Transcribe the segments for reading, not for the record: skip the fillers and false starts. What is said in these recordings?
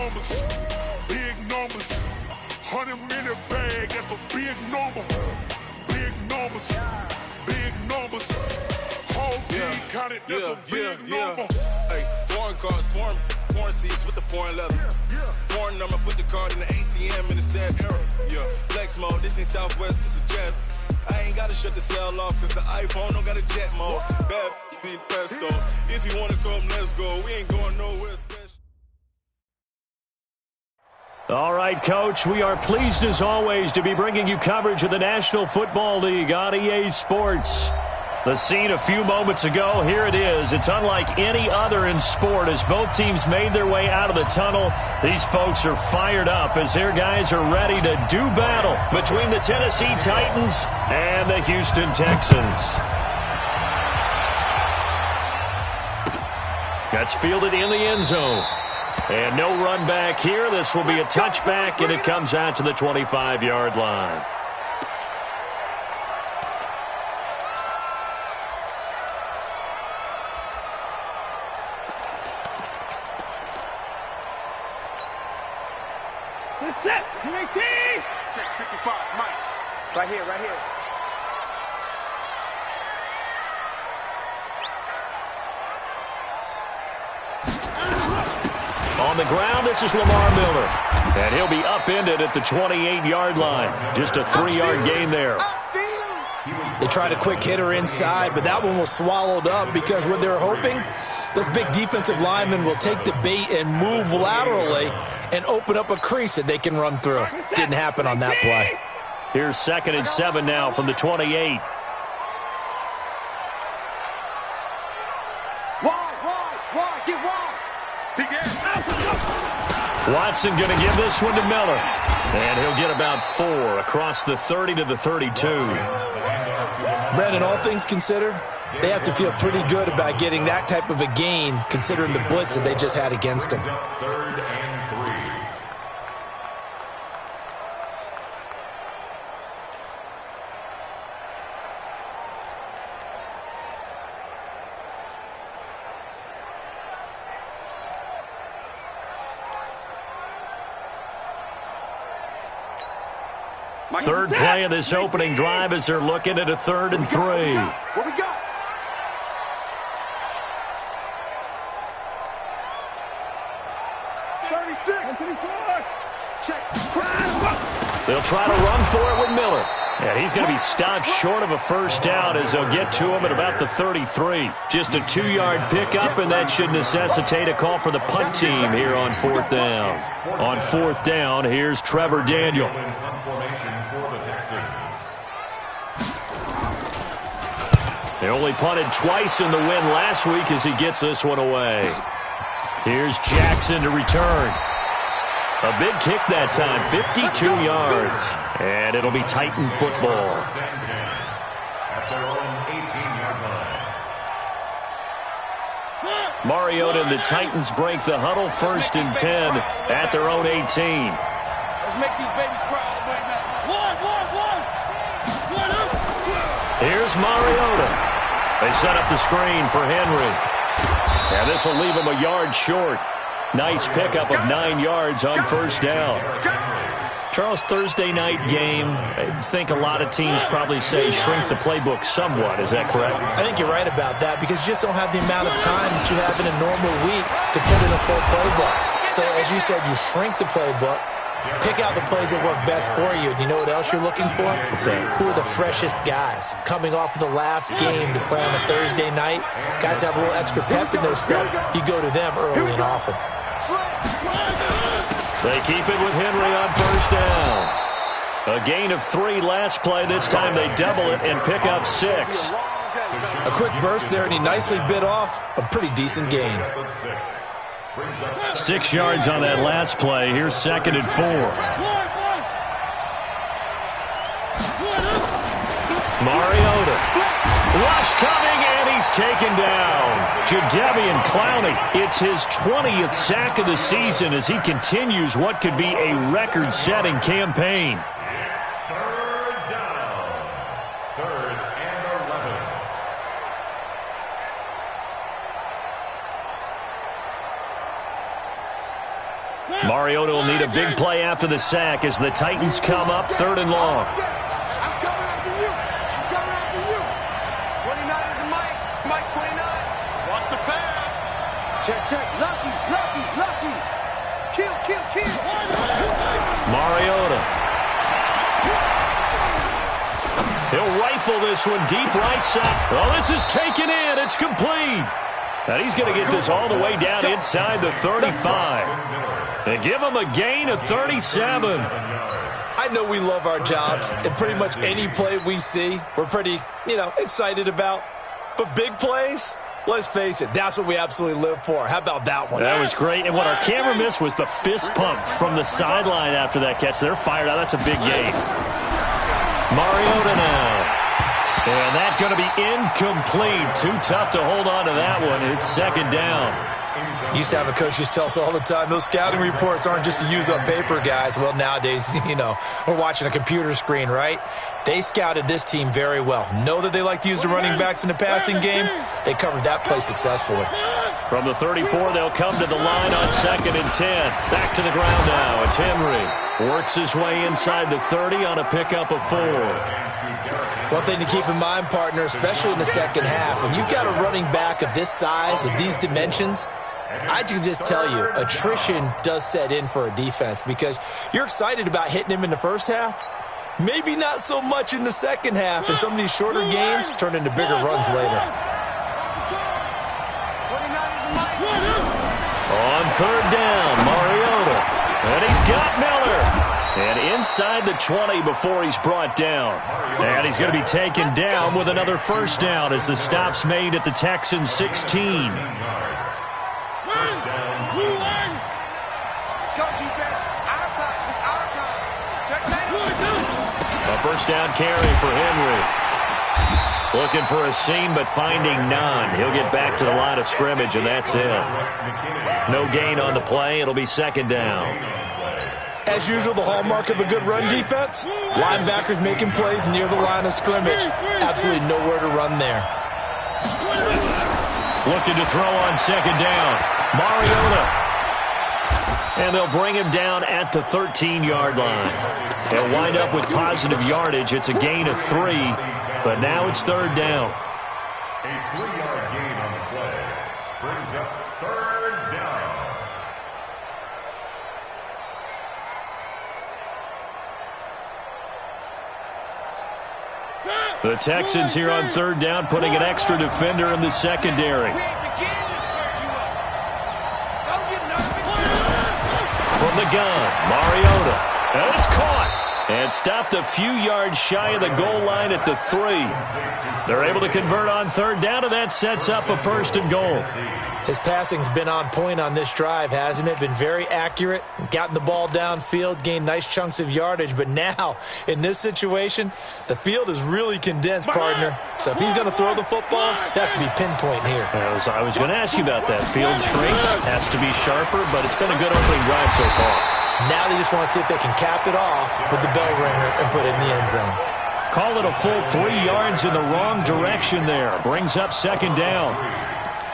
numbers, big numbers. 100-minute bag, that's a big number. Big numbers, big numbers. Whole team counted, that's a big number. Hey, foreign cars, foreign seats with the foreign leather. Foreign number, put the card in the ATM in the sad era. Yeah, flex mode, this ain't Southwest, this a jet. I ain't gotta shut the cell off, cause the iPhone don't got a jet mode. Bad be pesto. If you wanna come, let's go. We ain't going nowhere special. All right, Coach, we are pleased as always to be bringing you coverage of the National Football League on EA Sports. The scene a few moments ago, here it is. It's unlike any other in sport as both teams made their way out of the tunnel. These folks are fired up as their guys are ready to do battle between the Tennessee Titans and the Houston Texans. That's fielded in the end zone. And no run back here. This will be a touchback, and it comes out to the 25-yard line. Set. UAT. Check 55. Mike. Right here. On the ground, this is Lamar Miller. And he'll be upended at the 28-yard line. Just a 3-yard gain there. They tried a quick hitter inside, but that one was swallowed up because what they're hoping, those big defensive linemen will take the bait and move laterally and open up a crease that they can run through. Didn't happen on that play. Here's 2nd and 7 now from the 28. Wide, get wide. Watson going to give this one to Miller. And he'll get about 4 across the 30 to the 32. Brandon, all things considered, they have to feel pretty good about getting that type of a gain considering the blitz that they just had against them. Third play of this opening drive as they're looking at a 3rd and 3. What we got? They'll try to run for it with Miller. And he's going to be stopped short of a first down as they'll get to him at about the 33. Just a 2-yard pickup, and that should necessitate a call for the punt team here on 4th down. On 4th down, here's Trevor Daniel. They only punted twice in the win last week as he gets this one away. Here's Jackson to return. A big kick that time, 52 yards. And it'll be Titan football. Mariota and the Titans break the huddle, 1st and 10 at their own 18. Let's make these babies cry all the way now. One. Here's Mariota. They set up the screen for Henry. And this will leave him a yard short. Nice pickup of 9 yards on first down. Charles, Thursday night game, I think a lot of teams probably say shrink the playbook somewhat. Is that correct? I think you're right about that because you just don't have the amount of time that you have in a normal week to put in a full playbook. So as you said, you shrink the playbook, pick out the plays that work best for you. And you know what else you're looking for? What's that? Who are the freshest guys coming off of the last game to play on a Thursday night? Guys have a little extra pep in their step. You go to them early and often. They keep it with Henry on first down. A gain of 3 last play. This time they double it and pick up 6. A quick burst there, and he nicely bit off a pretty decent gain. 6 yards on that last play. Here's 2nd and 4. Mariota. Rush coming, and he's taken down. Jadeveon Clowney, it's his 20th sack of the season as he continues what could be a record-setting campaign. It's 3rd down. 3rd and 11. Mariota will need a big play after the sack as the Titans come up 3rd and long. I'm coming after you. I'm coming after you. 29 is the Mike. Mike 29. Watch the pass. Check. Lucky. Kill. Mariota. He'll rifle this one deep right side. Oh, this is taken in. It's complete. And he's going to get this all the way down inside the 35. And give him a gain of 37. I know we love our jobs, and pretty much any play we see, we're pretty, excited about. But big plays, let's face it, that's what we absolutely live for. How about that one? That was great. And what our camera missed was the fist pump from the sideline after that catch. They're fired out. That's a big gain. Mariota now. And that's going to be incomplete. Too tough to hold on to that one. It's 2nd down. Used to have a coach used to tell us all the time, those scouting reports aren't just to use up paper, guys. Well, nowadays, we're watching a computer screen, right? They scouted this team very well. Know that they like to use the running backs in the passing game. They covered that play successfully. From the 34, they'll come to the line on 2nd and 10. Back to the ground now. It's Henry. Works his way inside the 30 on a pickup of 4. One thing to keep in mind, partner, especially in the second half, when you've got a running back of this size, of these dimensions, I can just tell you, attrition does set in for a defense because you're excited about hitting him in the first half. Maybe not so much in the second half, and some of these shorter gains turn into bigger runs later. On 3rd down, Mariota. And he's got Miller. And inside the 20 before he's brought down. And he's going to be taken down with another 1st down as the stop's made at the Texans 16. Let's go, defense. Our time. It's our time. Check. A 1st down carry for Henry. Looking for a seam, but finding none. He'll get back to the line of scrimmage, and that's it. No gain on the play. It'll be 2nd down. As usual, the hallmark of a good run defense, linebackers making plays near the line of scrimmage. Absolutely nowhere to run there. Looking to throw on 2nd down. Mariota. And they'll bring him down at the 13-yard line. They'll wind up with positive yardage. It's a gain of 3, but now it's 3rd down. A 3-yard gain on the play brings up 3rd down. The Texans here on 3rd down, putting an extra defender in the secondary. From the gun, Mariota. And it's caught. And stopped a few yards shy of the goal line at the 3. They're able to convert on 3rd down, and that sets up a 1st and goal. His passing's been on point on this drive, hasn't it? Been very accurate, gotten the ball downfield, gained nice chunks of yardage. But now, in this situation, the field is really condensed, partner. So if he's going to throw the football, that could be pinpoint here. I was going to ask you about that. Field shrinks, has to be sharper, but it's been a good opening drive so far. Now they just want to see if they can cap it off with the bell ringer and put it in the end zone. Call it a full 3 yards in the wrong direction there. Brings up 2nd down.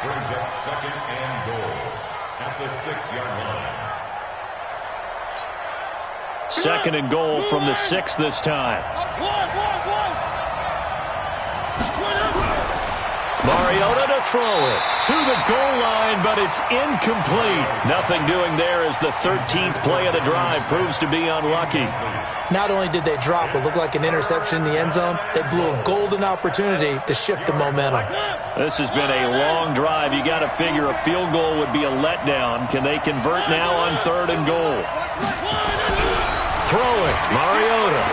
Brings up 2nd and goal at the 6-yard line. 2nd and goal from the 6 this time. Mariota to throw it to the goal line, but it's incomplete. Nothing doing there as the 13th play of the drive proves to be unlucky. Not only did they drop what looked like an interception in the end zone, they blew a golden opportunity to shift the momentum. This has been a long drive. You got to figure a field goal would be a letdown. Can they convert now on 3rd and goal? Throw it, Mariota.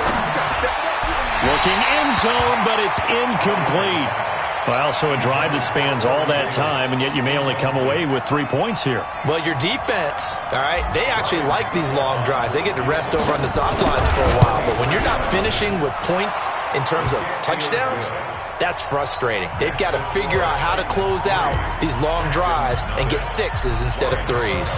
Looking end zone, but it's incomplete. Well, so a drive that spans all that time, and yet you may only come away with 3 points here. Well, your defense, all right, they actually like these long drives. They get to rest over on the sidelines for a while. But when you're not finishing with points in terms of touchdowns, that's frustrating. They've got to figure out how to close out these long drives and get 6s instead of 3s.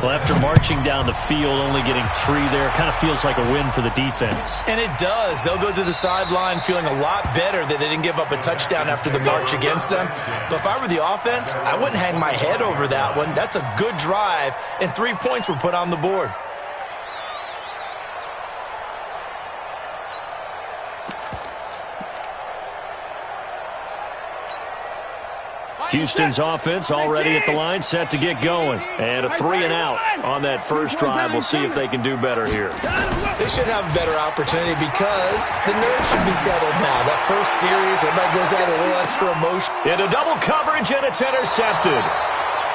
Well, after marching down the field, only getting 3 there, kind of feels like a win for the defense. And it does. They'll go to the sideline feeling a lot better that they didn't give up a touchdown after the march against them. But if I were the offense, I wouldn't hang my head over that one. That's a good drive, and 3 points were put on the board. Houston's offense already at the line, set to get going. And a 3 and out on that first drive. We'll see if they can do better here. They should have a better opportunity because the nerves should be settled now. That first series, everybody goes out with a little extra emotion. Into double coverage, and it's intercepted.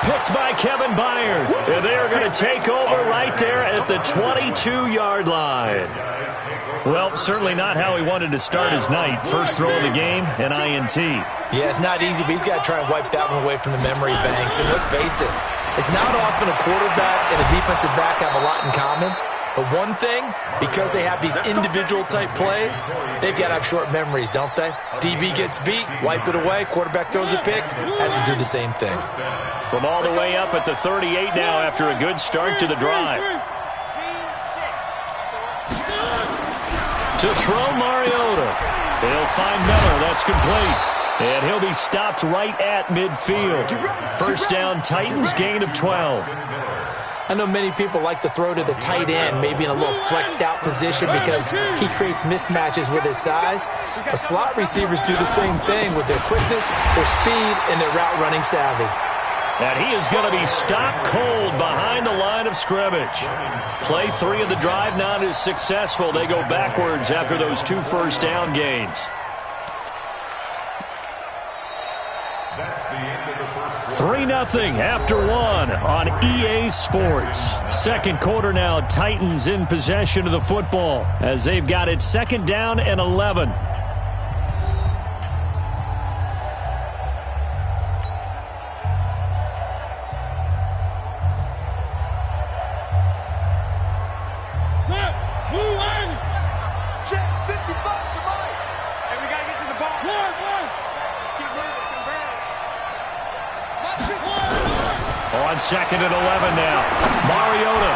Picked by Kevin Byard. And they are going to take over right there at the 22-yard line. Well, certainly not how he wanted to start his night. First throw of the game, an INT. Yeah, it's not easy, but he's got to try and wipe that one away from the memory banks. And let's face it, it's not often a quarterback and a defensive back have a lot in common. But one thing, because they have these individual-type plays, they've got to have short memories, don't they? DB gets beat, wipe it away, quarterback throws a pick, has to do the same thing. From all the way up at the 38 now after a good start to the drive. To throw Mariota. He'll find Miller. That's complete. And he'll be stopped right at midfield. First down, Titans, gain of 12. I know many people like to throw to the tight end, maybe in a little flexed out position because he creates mismatches with his size. But slot receivers do the same thing with their quickness, their speed, and their route running savvy. And he is going to be stopped cold behind the line of scrimmage. Play 3 of the drive not as successful. They go backwards after those 2 first down gains. That's the end of the first 3-0 after 1 on EA Sports. Second quarter now, Titans in possession of the football as they've got it second down and 11. Second and 11 now. Mariota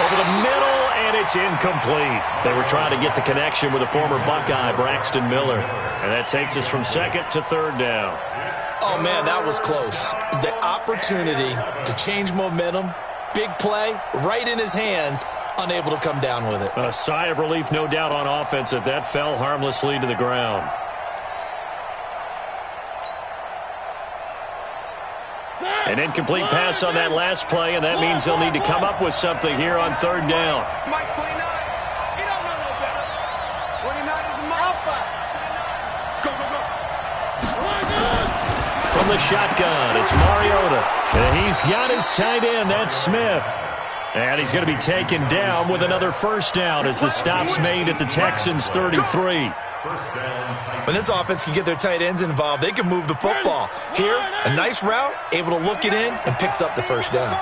over the middle, and it's incomplete. They were trying to get the connection with a former Buckeye, Braxton Miller. And that takes us from second to third down. Oh, man, that was close. The opportunity to change momentum, big play, right in his hands, unable to come down with it. A sigh of relief, no doubt, on offense that fell harmlessly to the ground. An incomplete pass on that last play, and that means they'll need to come up with something here on third down. Mike 29. He don't know no better. 29 is the alpha. Go, go, go. From the shotgun, it's Mariota. And he's got his tight end. That's Smith. And he's going to be taken down with another first down as the stop's made at the Texans' 33. When this offense can get their tight ends involved, they can move the football. Here, a nice route, able to look it in, and picks up the first down.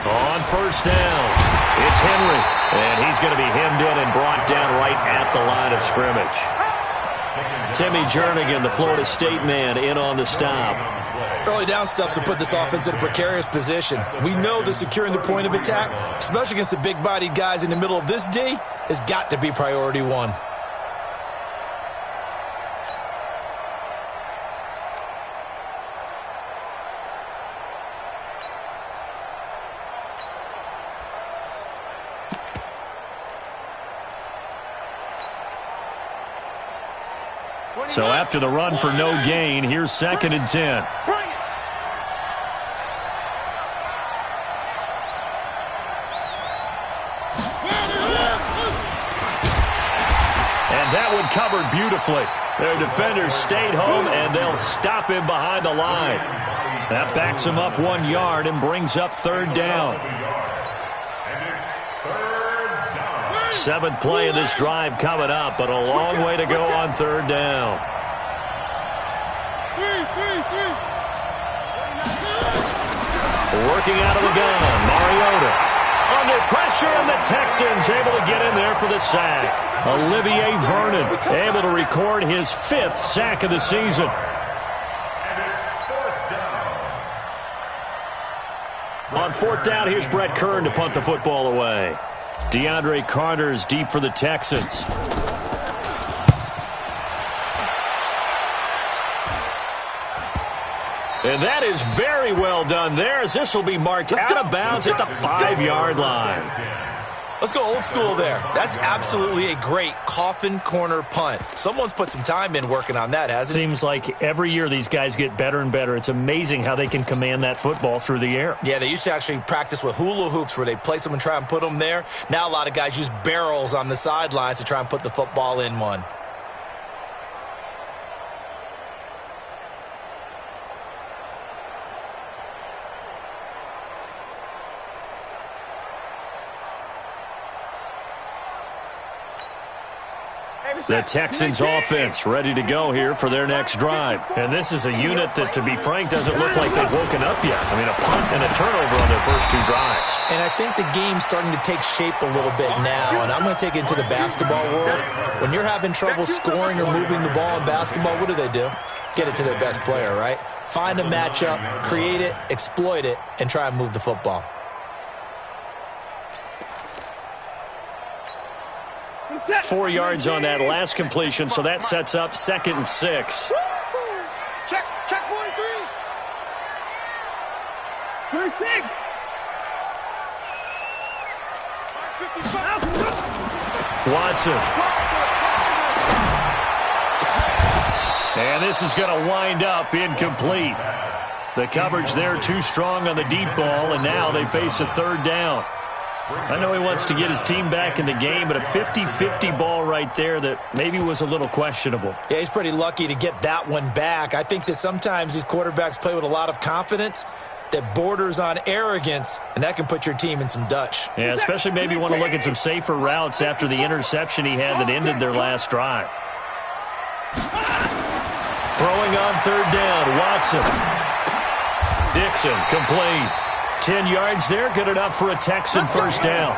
On first down, it's Henry. And he's going to be hemmed in and brought down right at the line of scrimmage. Timmy Jernigan, the Florida State man, in on the stop. Early down stuffs to put this offense in a precarious position. We know that securing the point of attack, especially against the big-bodied guys in the middle of this D, has got to be priority 1. So after the run for no gain, here's second and 10. And that one covered beautifully. Their defenders stayed home, and they'll stop him behind the line. That backs him up 1 yard and brings up third down. Seventh play of this drive coming up, but a long way to go on third down. Working out of the gun, Mariota. Under pressure, and the Texans able to get in there for the sack. Olivier Vernon able to record his 5th sack of the season. On fourth down, here's Brett Kern to punt the football away. DeAndre Carter's deep for the Texans. And that is very well done there, as this will be marked out of bounds at the 5-yard line. Let's go old school there. That's absolutely a great coffin corner punt. Someone's put some time in working on that, hasn't it? Seems like every year these guys get better and better. It's amazing how they can command that football through the air. Yeah, they used to actually practice with hula hoops where they place them and try and put them there. Now a lot of guys use barrels on the sidelines to try and put the football in one. The Texans offense ready to go here for their next drive. And this is a unit that, to be frank, doesn't look like they've woken up yet. I mean, a punt and a turnover on their first 2 drives. And I think the game's starting to take shape a little bit now. And I'm going to take it into the basketball world. When you're having trouble scoring or moving the ball in basketball, what do? Get it to their best player, right? Find a matchup, create it, exploit it, and try and move the football. 4 yards on that last completion, so that sets up 2nd and 6. Check 43. 36. Watson. And this is going to wind up incomplete. The coverage there too strong on the deep ball, and now they face a 3rd down. I know he wants to get his team back in the game, but a 50-50 ball right there that maybe was a little questionable. Yeah, he's pretty lucky to get that one back. I think that sometimes these quarterbacks play with a lot of confidence that borders on arrogance, and that can put your team in some Dutch. Yeah, especially maybe want to look at some safer routes after the interception he had that ended their last drive. Throwing on 3rd down, Watson. Dixon, complete. 10 yards there, good enough for a Texan first down.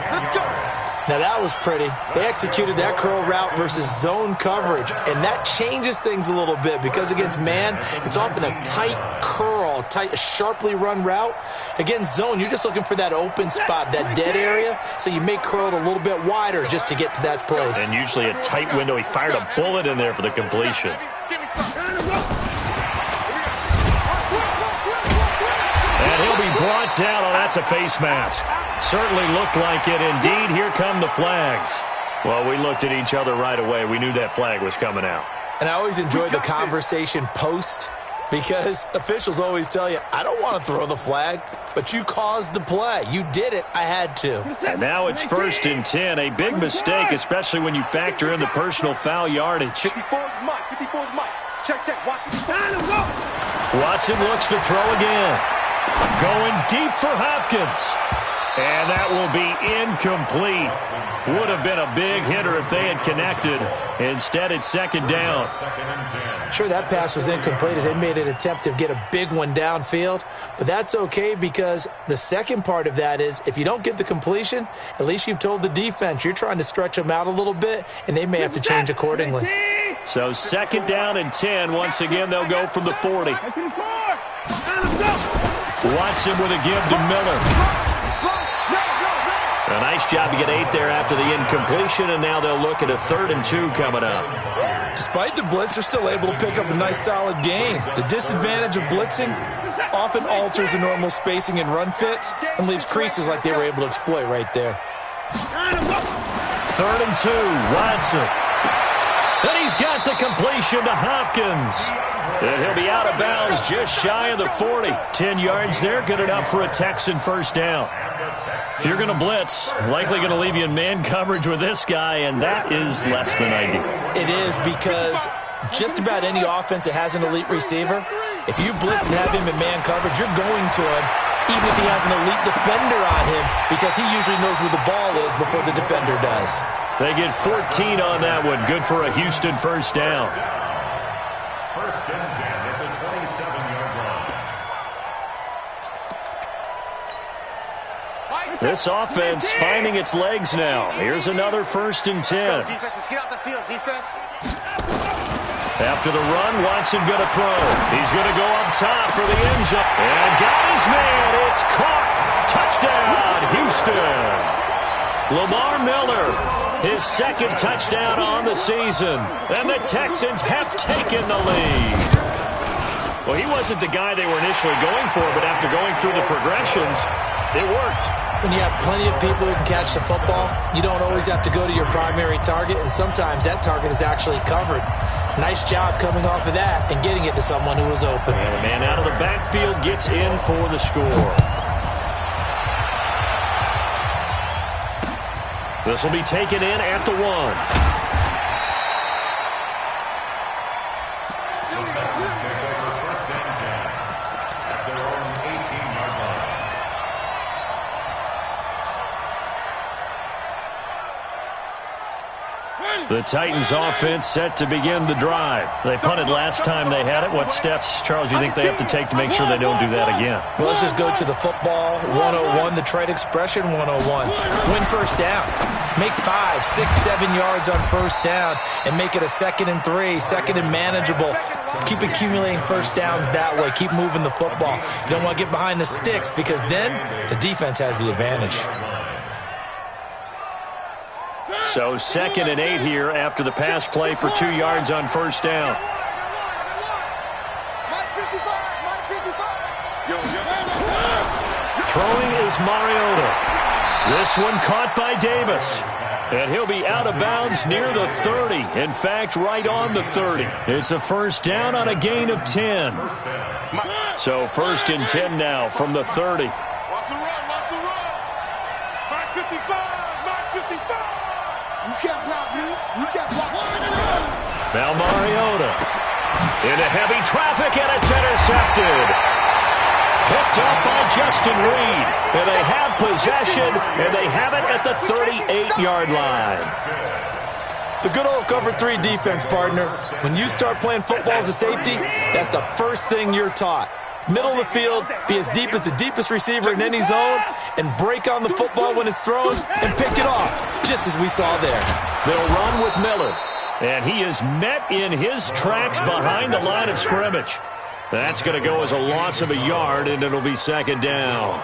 Now that was pretty. They executed that curl route versus zone coverage, and that changes things a little bit because against man, it's often a tight curl, a sharply run route. Against zone, you're just looking for that open spot, that dead area, so you make curl a little bit wider just to get to that place. And usually a tight window. He fired a bullet in there for the completion. And he'll be brought down. Oh, that's a face mask. Certainly looked like it. Indeed, here come the flags. Well, we looked at each other right away. We knew that flag was coming out. And I always enjoy the conversation post because officials always tell you, I don't want to throw the flag, but you caused the play. You did it. I had to. And now it's 1st and 10. A big mistake, especially when you factor in the personal foul yardage. 54's Mike. 54's Mike. Check. Watson looks to throw again. Going deep for Hopkins. And that will be incomplete. Would have been a big hitter if they had connected. Instead, it's 2nd down. Sure, that pass was incomplete as they made an attempt to get a big one downfield. But that's okay because the second part of that is if you don't get the completion, at least you've told the defense you're trying to stretch them out a little bit, and they may have to change accordingly. So 2nd down and 10. Once again, they'll go from the 40. Watson with a give to Miller. A nice job to get 8 there after the incompletion, and now they'll look at a 3rd and 2 coming up. Despite the blitz, they're still able to pick up a nice solid gain. The disadvantage of blitzing often alters the normal spacing and run fits and leaves creases like they were able to exploit right there. 3rd and 2, Watson. And he's got the completion to Hopkins. And he'll be out of bounds just shy of the 40. 10 yards there, good enough for a Texan first down. If you're going to blitz, likely going to leave you in man coverage with this guy, and that is less than ideal. It is because just about any offense that has an elite receiver, if you blitz and have him in man coverage, you're going to him, even if he has an elite defender on him, because he usually knows where the ball is before the defender does. They get 14 on that one. Good for a Houston first down. 1st and 10 at the 27-yard line. This offense finding its legs now. Here's another 1st and 10. Let's go, defense. Let's get out the field, defense. After the run, Watson going to throw. He's going to go up top for the end zone. And got his man. It's caught. Touchdown, Houston. Lamar Miller, his second touchdown on the season. And the Texans have taken the lead. Well, he wasn't the guy they were initially going for, but after going through the progressions, it worked. When you have plenty of people who can catch the football, you don't always have to go to your primary target, and sometimes that target is actually covered. Nice job coming off of that and getting it to someone who was open. And the man out of the backfield gets in for the score. This will be taken in at the 1. The Titans offense set to begin the drive. They punted last time they had it. What steps, Charles, do you think they have to take to make sure they don't do that again? Well, let's just go to the football 101, the trade expression 101. Win first down. Make 5, 6, 7 yards on first down and make it a 2nd and 3, 2nd and manageable. Keep accumulating first downs that way. Keep moving the football. You don't want to get behind the sticks because then the defense has the advantage. So 2nd and 8 here after the pass play for 2 yards on first down. Throwing is Mariota. This one caught by Davis. And he'll be out of bounds near the 30. In fact, right on the 30. It's a first down on a gain of 10. So 1st and 10 now from the 30. Watch the run, watch the run. 555. You can't block me. You can't block me. Now Mariota into heavy traffic, and it's intercepted. Picked up by Justin Reed. And they have possession, and they have it at the 38-yard line. The good old cover 3 defense, partner. When you start playing football as a safety, that's the first thing you're taught. Middle of the field, be as deep as the deepest receiver in any zone, and break on the football when it's thrown and pick it off, just as we saw there. They'll run with Miller, and he is met in his tracks behind the line of scrimmage. That's going to go as a loss of a yard, and it'll be 2nd down.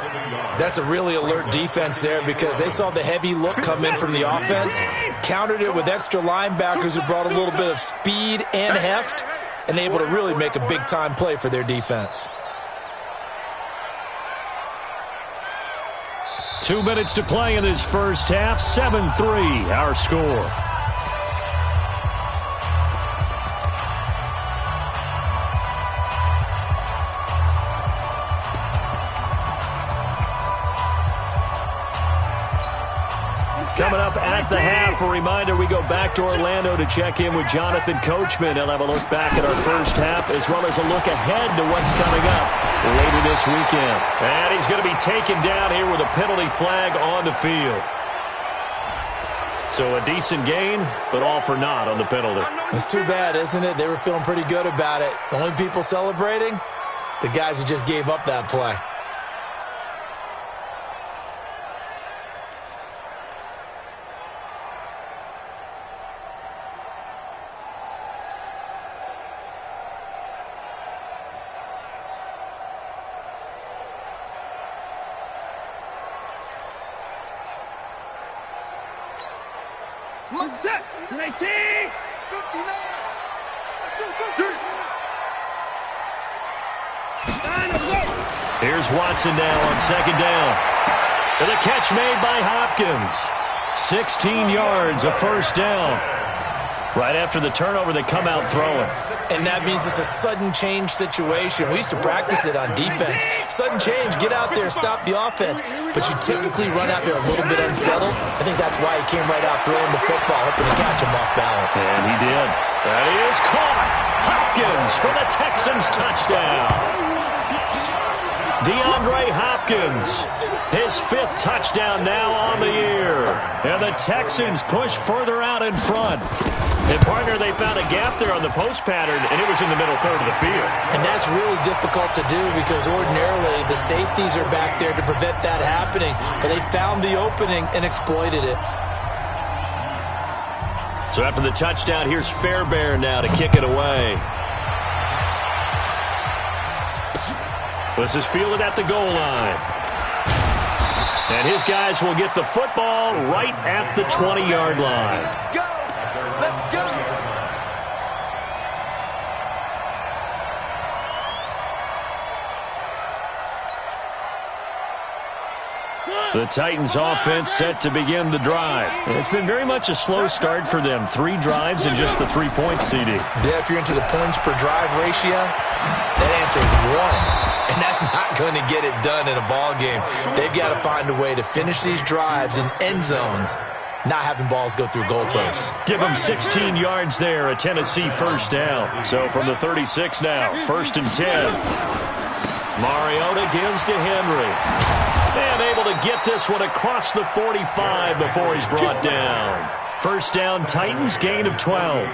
That's a really alert defense there because they saw the heavy look come in from the offense, countered it with extra linebackers who brought a little bit of speed and heft, and able to really make a big-time play for their defense. 2 minutes to play in this first half. 7-3, our score. Coming up at the half, a reminder, we go back to Orlando to check in with Jonathan Coachman. He'll have a look back at our first half as well as a look ahead to what's coming up later this weekend. And he's going to be taken down here with a penalty flag on the field. So a decent gain, but all for naught on the penalty. It's too bad, isn't it? They were feeling pretty good about it. The only people celebrating, the guys who just gave up that play. Set. 19. 59. Here's Watson now on 2nd down. And the catch made by Hopkins. 16 yards, a first down. Right after the turnover, they come out throwing. And that means it's a sudden change situation. We used to practice it on defense. Sudden change, get out there, stop the offense. But you typically run out there a little bit unsettled. I think that's why he came right out throwing the football, hoping to catch him off balance. And he did. That is caught. Hopkins for the Texans touchdown. DeAndre Hopkins, his 5th touchdown now on the year. And the Texans push further out in front. And, partner, they found a gap there on the post pattern, and it was in the middle third of the field. And that's really difficult to do because ordinarily the safeties are back there to prevent that happening. But they found the opening and exploited it. So after the touchdown, here's Fairbairn now to kick it away. This is fielded at the goal line. And his guys will get the football right at the 20-yard line. Go! Let's go! The Titans offense set to begin the drive. It's been very much a slow start for them. 3 drives and just the 3 points, CD. Yeah, if you're into the points per drive ratio, that answer is 1. And that's not going to get it done in a ball game. They've got to find a way to finish these drives in end zones, not having balls go through goalposts. Give them 16 yards there, a Tennessee first down. So from the 36 now, 1st and 10. Mariota gives to Henry. And able to get this one across the 45 before he's brought down. First down, Titans, gain of 12.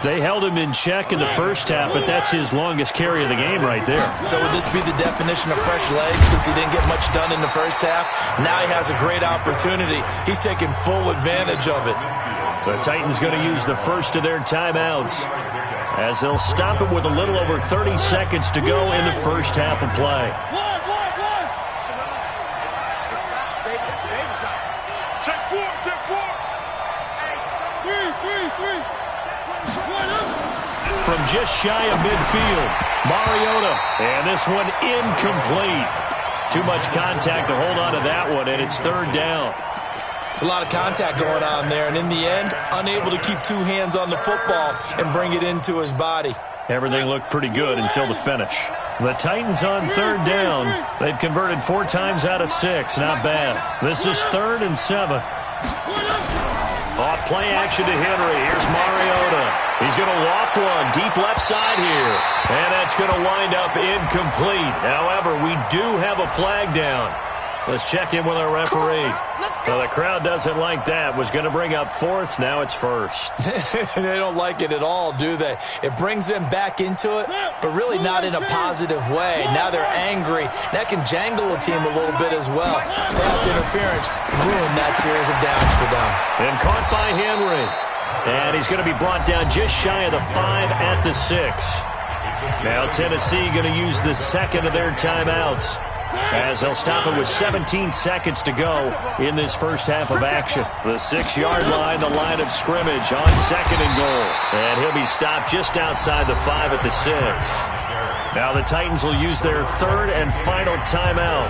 They held him in check in the first half, but that's his longest carry of the game right there. So would this be the definition of fresh legs since he didn't get much done in the first half? Now he has a great opportunity. He's taking full advantage of it. The Titans going to use the first of their timeouts as they'll stop it with a little over 30 seconds to go in the first half of play. From just shy of midfield, Mariota, and this one incomplete. Too much contact to hold on to that one, and it's 3rd down. It's a lot of contact going on there, and in the end, unable to keep 2 hands on the football and bring it into his body. Everything looked pretty good until the finish. The Titans on 3rd down. They've converted 4 times out of 6. Not bad. This is 3rd and 7. Off play action to Henry. Here's Mariota. He's going to loft one deep left side here. And that's going to wind up incomplete. However, we do have a flag down. Let's check in with our referee. Well, the crowd doesn't like that. Was going to bring up 4th. Now it's 1st. They don't like it at all, do they? It brings them back into it, but really not in a positive way. Now they're angry. That can jangle a team a little bit as well. Pass interference ruined that series of downs for them. And caught by Henry. And he's going to be brought down just shy of the 5 at the 6. Now Tennessee going to use the second of their timeouts, as they'll stop it with 17 seconds to go in this first half of action. The 6-yard line, the line of scrimmage on 2nd and goal. And he'll be stopped just outside the 5 at the 6. Now the Titans will use their 3rd and final timeout,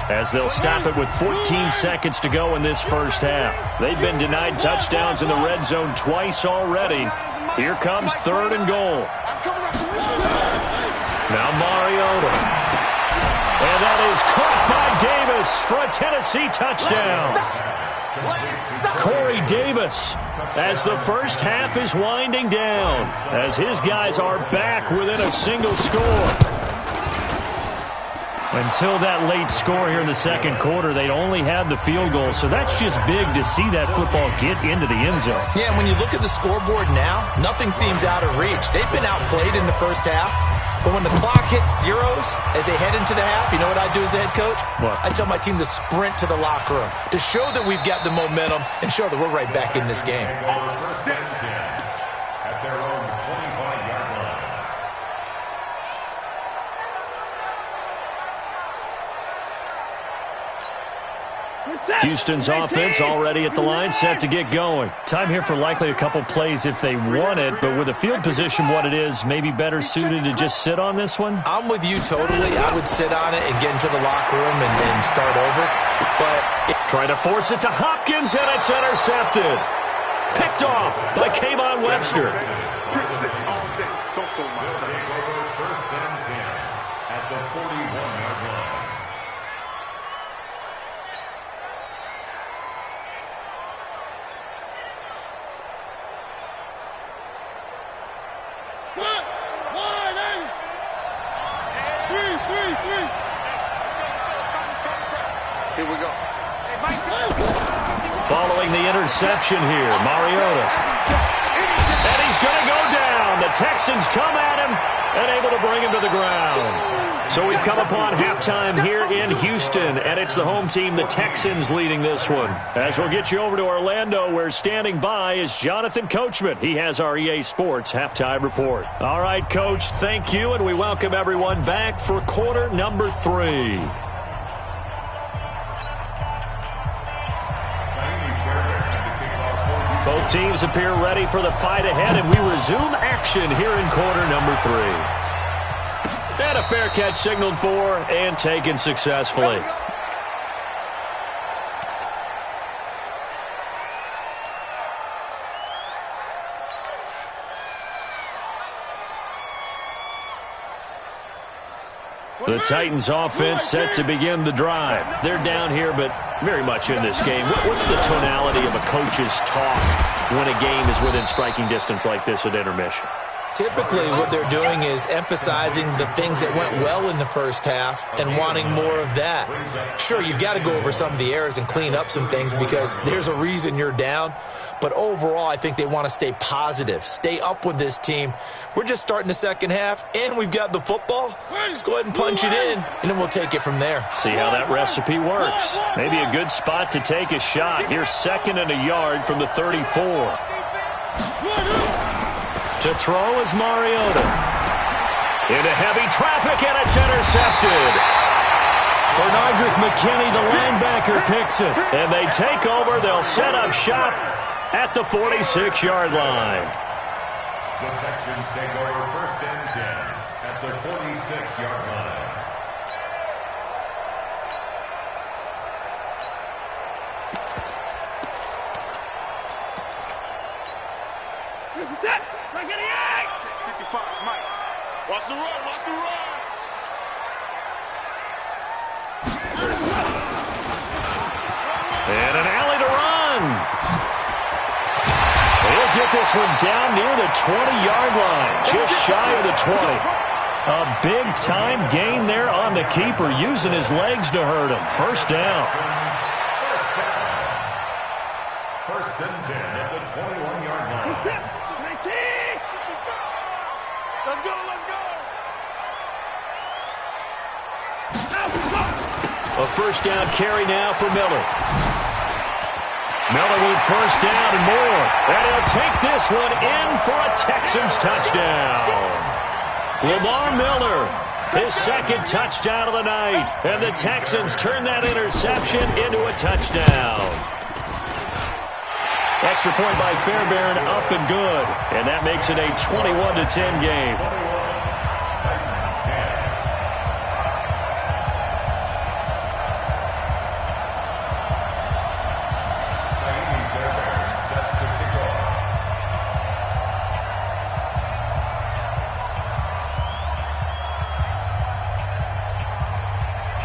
as they'll stop it with 14 seconds to go in this first half. They've been denied touchdowns in the red zone twice already. Here comes 3rd and goal. Now Mariota. And that is caught by Davis for a Tennessee touchdown. Corey Davis, as the first half is winding down, as his guys are back within a single score. Until that late score here in the second quarter, they'd only had the field goal, so that's just big to see that football get into the end zone. Yeah, and when you look at the scoreboard now, nothing seems out of reach. They've been outplayed in the first half. But when the clock hits zeros as they head into the half, you know what I do as a head coach? What? I tell my team to sprint to the locker room to show that we've got the momentum and show that we're right back in this game. First and 10 at their own 25-yard line. Houston's offense already at the line, set to get going. Time here for likely a couple plays if they want it, but with the field position what it is, maybe better suited to just sit on this one? I'm with you totally. I would sit on it and get into the locker room and start over. But try to force it to Hopkins, and it's intercepted. Picked off by Kayvon Webster. Pick 6 all day. Don't throw my son. First and 10 at the 41-yard line. Here we go. Following the interception here, Mariota. And he's going to go down. The Texans come at him and able to bring him to the ground. So we've come upon halftime here in Houston, and it's the home team, the Texans, leading this one. As we'll get you over to Orlando, where standing by is Jonathan Coachman. He has our EA Sports halftime report. All right, Coach, thank you, and we welcome everyone back for quarter number 3. Teams appear ready for the fight ahead, and we resume action here in quarter number 3. And a fair catch signaled for and taken successfully. The Titans offense set to begin the drive. They're down here, but very much in this game. What's the tonality of a coach's talk when a game is within striking distance like this at intermission? Typically, what they're doing is emphasizing the things that went well in the first half and wanting more of that. Sure, you've got to go over some of the errors and clean up some things because there's a reason you're down. But overall, I think they want to stay positive, stay up with this team. We're just starting the second half, and we've got the football. Let's go ahead and punch it in, and then we'll take it from there. See how that recipe works. Maybe a good spot to take a shot. Here's 2nd and a yard from the 34. To throw is Mariota. Into heavy traffic, and it's intercepted. Bernardrick McKinney, the linebacker, picks it. And they take over. They'll set up shop at the 46-yard line. The Texans take over 1st and 10 at the 46-yard line. This is it. 55, Mike. Watch the run, watch the run. And an alley to run. He'll get this one down near the 20-yard line, just shy of the 20. A big-time gain there on the keeper, using his legs to hurt him. First down. 1st and 10 at the 21-yard line. Let's go, let's go. A first down carry now for Miller. Miller with first down and more. And he'll take this one in for a Texans touchdown. Lamar Miller, his 2nd touchdown of the night. And the Texans turn that interception into a touchdown. Extra point by Fairbairn, up and good. And that makes it a 21-10 game.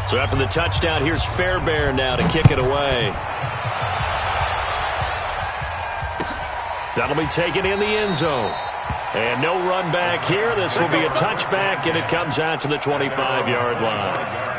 So after the touchdown, here's Fairbairn now to kick it away. That'll be taken in the end zone. And no run back here. This will be a touchback, and it comes out to the 25-yard line.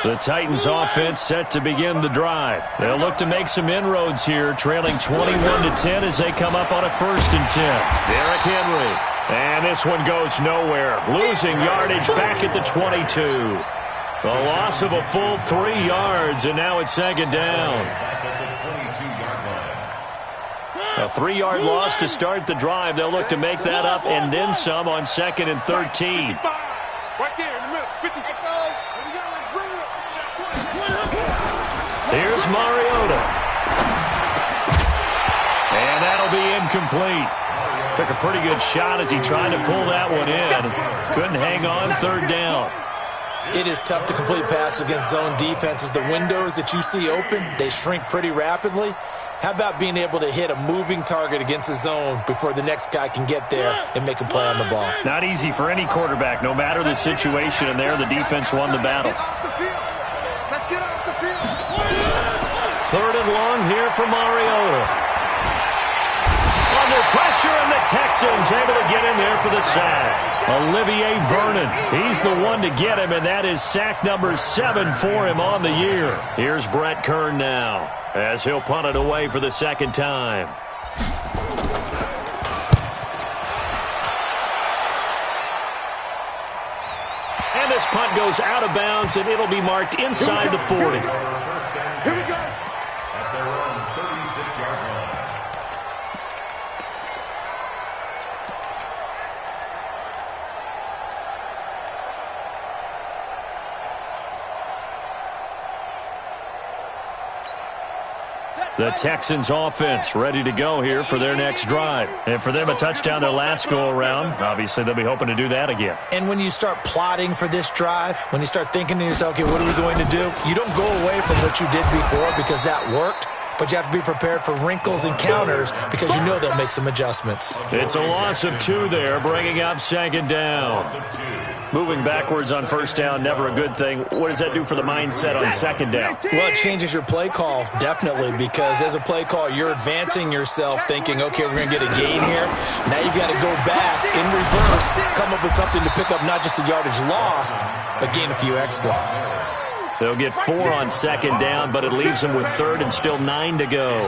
The Titans offense set to begin the drive. They'll look to make some inroads here, trailing 21-10 as they come up on a 1st and 10. Derrick Henry. And this one goes nowhere. Losing yardage back at the 22. A loss of a full 3 yards, and now it's 2nd down. A 3-yard loss to start the drive. They'll look to make that up and then some on 2nd and 13. Right there in the middle. 50. Here's Mariota. And that'll be incomplete. Took a pretty good shot as he tried to pull that one in. Couldn't hang on 3rd down. It is tough to complete passes against zone defenses. The windows that you see open, they shrink pretty rapidly. How about being able to hit a moving target against a zone before the next guy can get there and make a play on the ball? Not easy for any quarterback, no matter the situation, and there the defense won the battle. Let's get off the field. 3rd and long here for Mariota. Under pressure, and the Texans able to get in there for the sack. Olivier Vernon, he's the one to get him, and that is sack number 7 for him on the year. Here's Brett Kern now, as he'll punt it away for the 2nd time. And this punt goes out of bounds, and it'll be marked inside the 40. Here we go. At their own 36-yard line. The Texans offense ready to go here for their next drive. And for them, a touchdown their last go-around. Obviously, they'll be hoping to do that again. And when you start plotting for this drive, when you start thinking to yourself, okay, what are we going to do? You don't go away from what you did before because that worked. But you have to be prepared for wrinkles and counters because you know they'll make some adjustments. It's a loss of 2 there, bringing up second down. Moving backwards on first down, never a good thing. What does that do for the mindset on second down? Well, it changes your play call, definitely, because as a play call, you're advancing yourself thinking, okay, we're going to get a gain here. Now you've got to go back in reverse, come up with something to pick up not just the yardage lost, but gain a few extra. They'll get 4 on second down, but it leaves them with third and still 9 to go.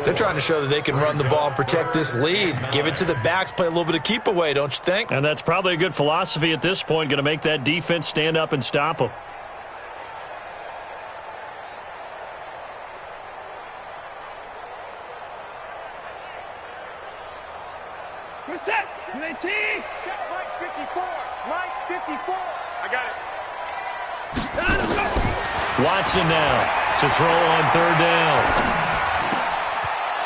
They're trying to show that they can run the ball and protect this lead. Give it to the backs, play a little bit of keep away, don't you think? And that's probably a good philosophy at this point, going to make that defense stand up and stop them. We're set. 19. Mike 54. Mike 54. I got it. Watson now to throw on third down.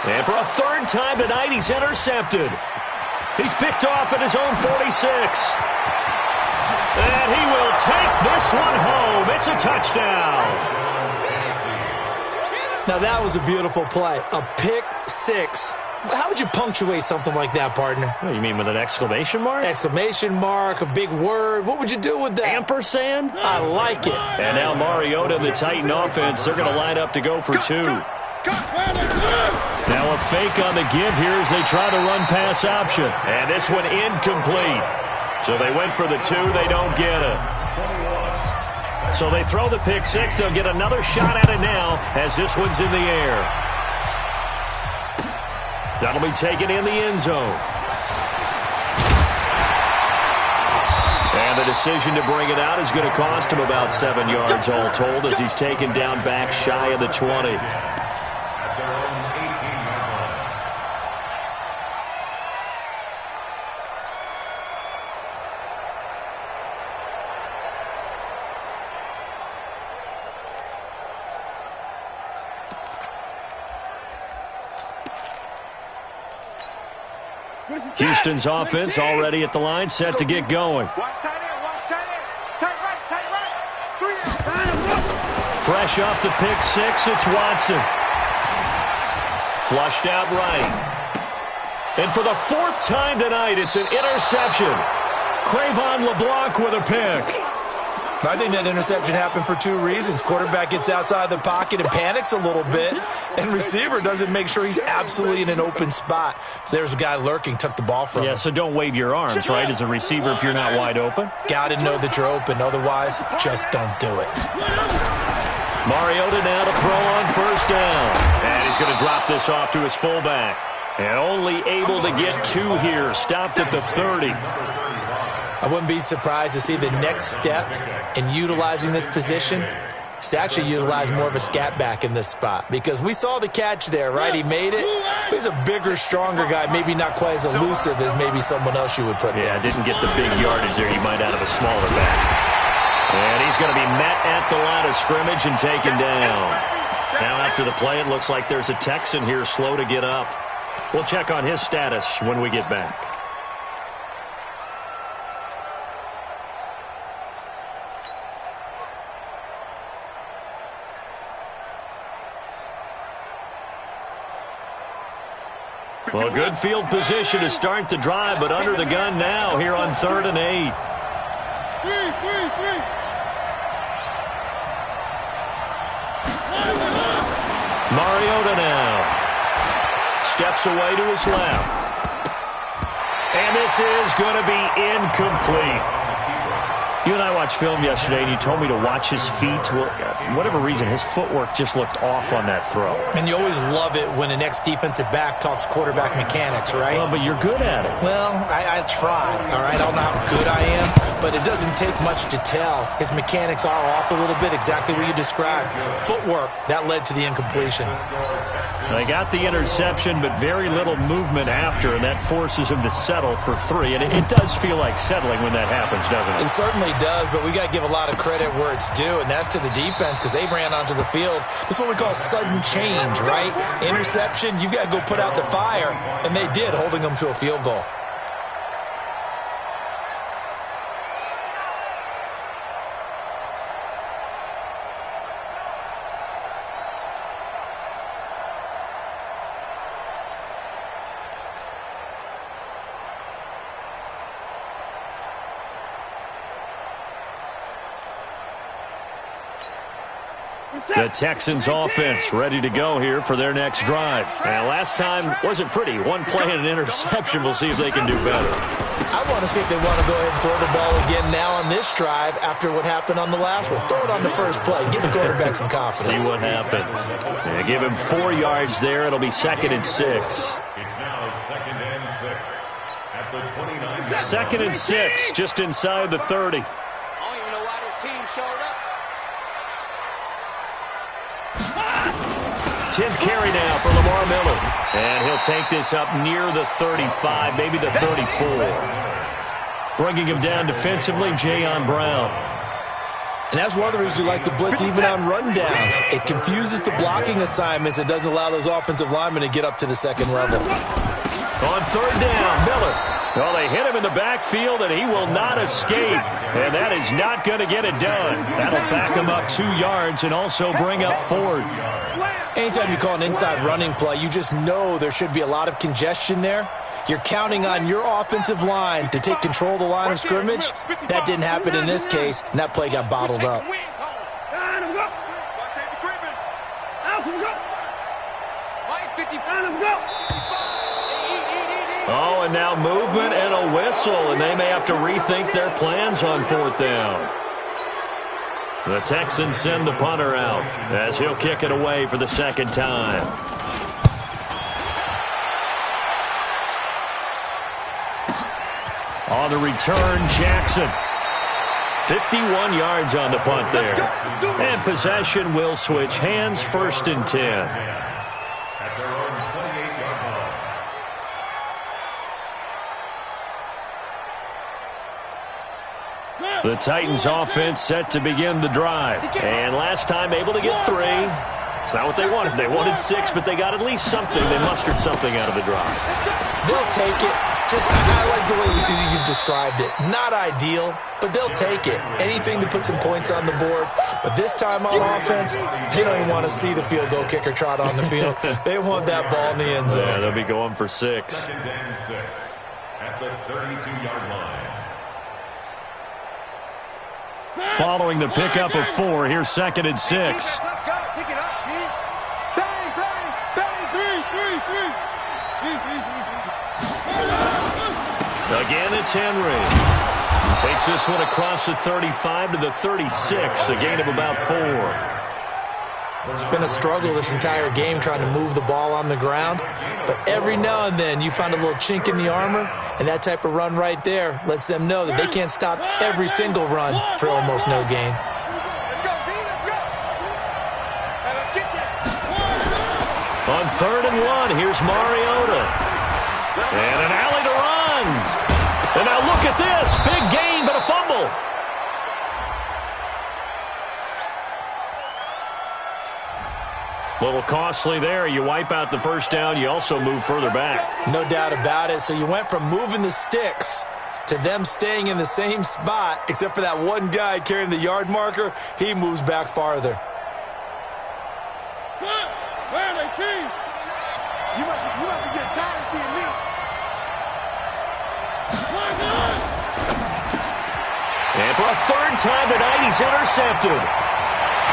And for a third time tonight, he's intercepted. He's picked off at his own 46. And he will take this one home. It's a touchdown. Now that was a beautiful play. A pick six. How would you punctuate something like that, partner? What, you mean with an exclamation mark? Exclamation mark, a big word. What would you do with that? Ampersand? I like it. And now Mariota and the Titan offense, they're going to line up to go for 2. Now a fake on the give here as they try to run pass option. And this one incomplete. So they went for the 2. They don't get it. So they throw the pick six. They'll get another shot at it now as this one's in the air. That'll be taken in the end zone. And the decision to bring it out is going to cost him about 7 yards all told as he's taken down back shy of the 20. Houston's offense already at the line, set to get going. Watch tight end. Watch tight end. Tight right. Tight right. Fresh off the pick six, it's Watson. Flushed out right. And for the 4th time tonight, it's an interception. Crayvon LeBlanc with a pick. I think that interception happened for 2 reasons. Quarterback gets outside the pocket and panics a little bit, and receiver doesn't make sure he's absolutely in an open spot. So there's a guy lurking, took the ball from him. Yeah, so don't wave your arms, right, as a receiver if you're not wide open? Got to know that you're open. Otherwise, just don't do it. Mariota now to throw on first down. And he's going to drop this off to his fullback. And only able to get 2 here. Stopped at the 30. I wouldn't be surprised to see the next step in utilizing this position is to actually utilize more of a scat back in this spot. Because we saw the catch there, right? He made it. But he's a bigger, stronger guy, maybe not quite as elusive as maybe someone else you would put there. Yeah, didn't get the big yardage there you might out of a smaller back. And he's going to be met at the line of scrimmage and taken down. Now after the play, it looks like there's a Texan here slow to get up. We'll check on his status when we get back. Well, good field position to start the drive, but under the gun now here on 3rd and 8. Mariota now steps away to his left. And this is going to be incomplete. You and I watched film yesterday, and you told me to watch his feet. Well, for whatever reason, his footwork just looked off on that throw. And you always love it when an ex-defensive back talks quarterback mechanics, right? Well, but you're good at it. Well, I try, all right? I don't know how good I am, but it doesn't take much to tell. His mechanics are off a little bit, exactly what you described. Footwork, that led to the incompletion. They got the interception, but very little movement after, and that forces him to settle for 3. And it does feel like settling when that happens, doesn't it? It certainly does, but we got to give a lot of credit where it's due, and that's to the defense because they ran onto the field. This is what we call sudden change, right? Interception, you got to go put out the fire, and they did, holding them to a field goal. The Texans offense ready to go here for their next drive. And last time wasn't pretty. One play and an interception. We'll see if they can do better. I want to see if they want to go ahead and throw the ball again now on this drive after what happened on the last one. Throw it on the first play. Give the quarterback some confidence. See what happens. Yeah, give him 4 yards there. It'll be 2nd and 6. It's now 2nd and 6 at the 29. 2nd and 6, just inside the 30. I don't even know why this team showed up. 10th carry now for Lamar Miller. And he'll take this up near the 35, maybe the 34. Bringing him down defensively, Jayon Brown. And that's one of the reasons we like to blitz even on rundowns. It confuses the blocking assignments. It doesn't allow those offensive linemen to get up to the second level. On 3rd down, Miller. Well, they hit him in the backfield, and he will not escape. And that is not going to get it done. That'll back him up 2 yards and also bring up 4th. Anytime you call an inside running play, you just know there should be a lot of congestion there. You're counting on your offensive line to take control of the line of scrimmage. That didn't happen in this case, and that play got bottled up. Oh, and now movement and a whistle, and they may have to rethink their plans on 4th down. The Texans send the punter out as he'll kick it away for the 2nd time. On the return, Jackson. 51 yards on the punt there. And possession will switch hands, 1st and 10. At their own 28-yard line. The Titans offense set to begin the drive. And last time able to get 3. It's not what they wanted. They wanted 6, but they got at least something. They mustered something out of the drive. They'll take it. I like the way you've described it. Not ideal, but they'll take it. Anything to put some points on the board. But this time on offense, they don't even want to see the field goal kicker trot on the field. They want that ball in the end zone. Yeah, they'll be going for 6. 2nd and 6 at the 32-yard line. Following the pickup of 4, here's 2nd and 6. Let's go. Pick it up, kid. Bang, bang, bang. 3. Again, it's Henry. He takes this one across the 35 to the 36, a gain of about 4. It's been a struggle this entire game trying to move the ball on the ground. But every now and then you find a little chink in the armor, and that type of run right there lets them know that they can't stop every single run for almost no gain. Let's go, B. Let's go. Hey, let's get there. On 3rd and 1, here's Mariota. And an alley to run. And now look at this. Big gain, but a fumble. A little costly there. You wipe out the 1st down. You also move further back. No doubt about it. So you went from moving the sticks to them staying in the same spot, except for that one guy carrying the yard marker. He moves back farther. Where are they, team? You must be getting tired of seeing me. And for a 3rd time tonight, he's intercepted.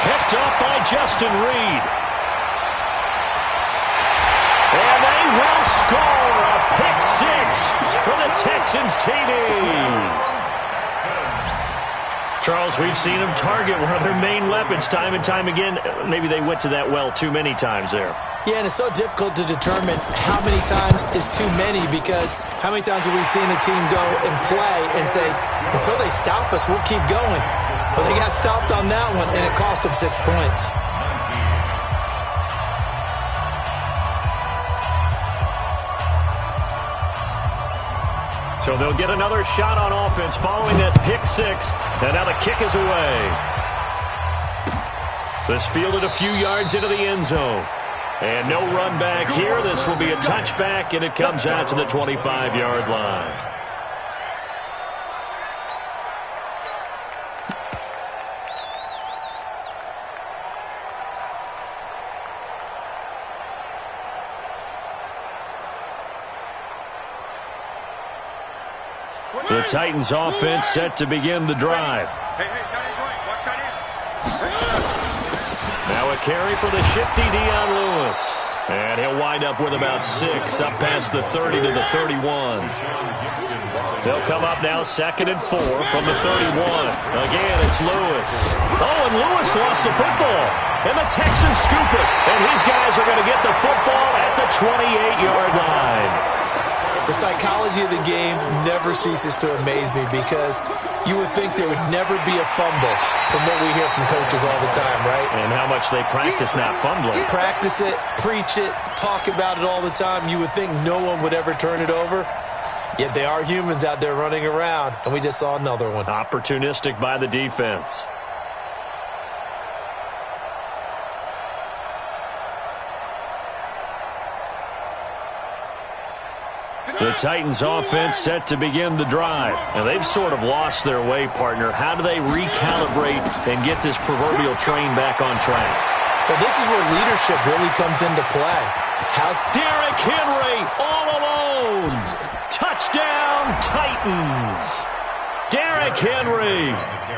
Picked up by Justin Reed. And they will score a pick 6 for the Texans TD. Charles, we've seen them target one of their main weapons time and time again. Maybe they went to that well too many times there. Yeah, and it's so difficult to determine how many times is too many, because how many times have we seen a team go and play and say, until they stop us, we'll keep going. But they got stopped on that one, and it cost them 6 points. So they'll get another shot on offense following that pick six. And now the kick is away. This fielded a few yards into the end zone. And no run back here. This will be a touchback, and it comes out to the 25-yard line. The Titans offense set to begin the drive. Now a carry for the shifty Dion Lewis. And he'll wind up with about 6 up past the 30 to the 31. They'll come up now 2nd and 4 from the 31. Again, it's Lewis. Oh, and Lewis lost the football. And the Texans scoop it. And his guys are going to get the football at the 28-yard line. The psychology of the game never ceases to amaze me because you would think there would never be a fumble from what we hear from coaches all the time, right? And how much they practice not fumbling. Practice it, preach it, talk about it all the time. You would think no one would ever turn it over. Yet they are humans out there running around, and we just saw another one. Opportunistic by the defense. The Titans offense set to begin the drive. Now they've sort of lost their way, partner. How do they recalibrate and get this proverbial train back on track? Well, this is where leadership really comes into play. How's Derrick Henry all alone? Touchdown, Titans. Derrick Henry,